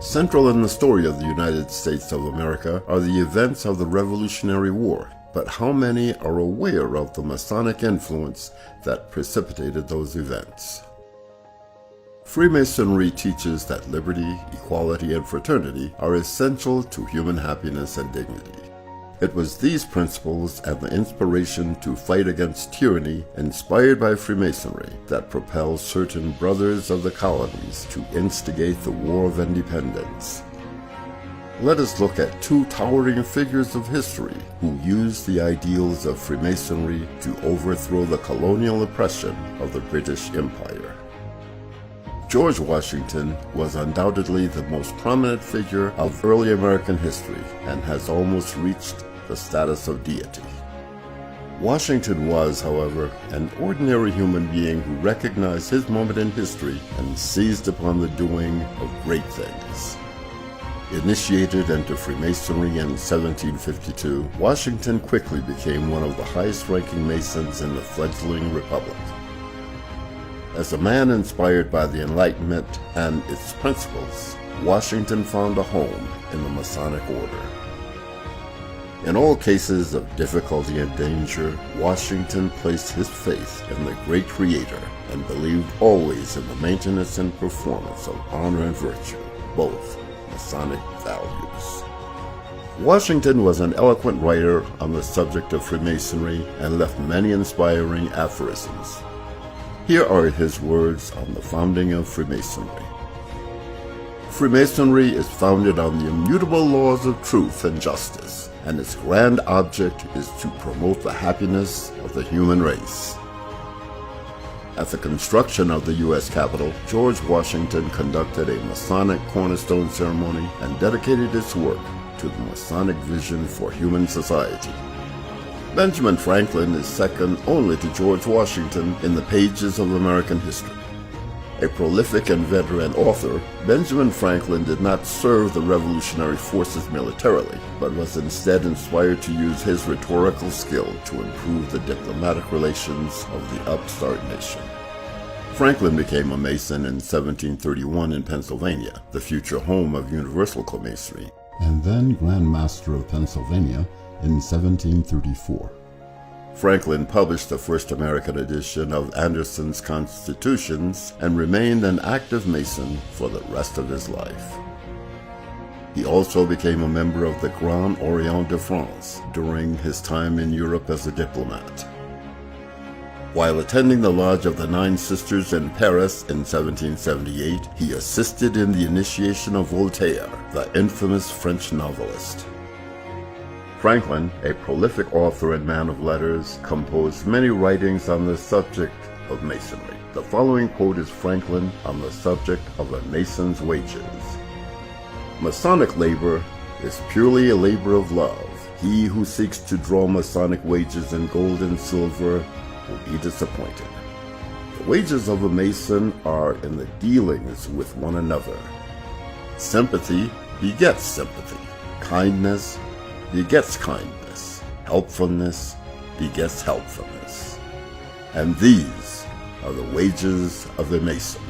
Central in the story of the United States of America are the events of the Revolutionary War, but how many are aware of the Masonic influence that precipitated those events? Freemasonry teaches that liberty, equality, and fraternity are essential to human happiness and dignity. It was these principles and the inspiration to fight against tyranny inspired by Freemasonry that propelled certain brothers of the colonies to instigate the War of Independence. Let us look at two towering figures of history who used the ideals of Freemasonry to overthrow the colonial oppression of the British Empire. George Washington was undoubtedly the most prominent figure of early American history and has almost reached the status of deity. Washington was, however, an ordinary human being who recognized his moment in history and seized upon the doing of great things. Initiated into Freemasonry in 1752, Washington quickly became one of the highest-ranking Masons in the fledgling republic. As a man inspired by the Enlightenment and its principles, Washington found a home in the Masonic order. In all cases of difficulty and danger, Washington placed his faith in the great Creator and believed always in the maintenance and performance of honor and virtue, both Masonic values. Washington was an eloquent writer on the subject of Freemasonry and left many inspiring aphorisms. Here are his words on the founding of Freemasonry. Freemasonry is founded on the immutable laws of truth and justice, and its grand object is to promote the happiness of the human race. At the construction of the U.S. Capitol, George Washington conducted a Masonic cornerstone ceremony and dedicated its work to the Masonic vision for human society. Benjamin Franklin is second only to George Washington in the pages of American history. A prolific and veteran author, Benjamin Franklin did not serve the revolutionary forces militarily, but was instead inspired to use his rhetorical skill to improve the diplomatic relations of the upstart nation. Franklin became a Mason in 1731 in Pennsylvania, the future home of Universal Masonry, and then Grand Master of Pennsylvania in 1734. Franklin published the first American edition of Anderson's Constitutions and remained an active Mason for the rest of his life. He also became a member of the Grand Orient de France during his time in Europe as a diplomat. While attending the Lodge of the Nine Sisters in Paris in 1778, he assisted in the initiation of Voltaire, the infamous French novelist. Franklin, a prolific author and man of letters, composed many writings on the subject of Masonry. The following quote is Franklin on the subject of a Mason's wages. Masonic labor is purely a labor of love. He who seeks to draw Masonic wages in gold and silver will be disappointed. The wages of a Mason are in the dealings with one another. Sympathy begets sympathy. Kindness begets kindness. Helpfulness begets helpfulness. And these are the wages of a Mason.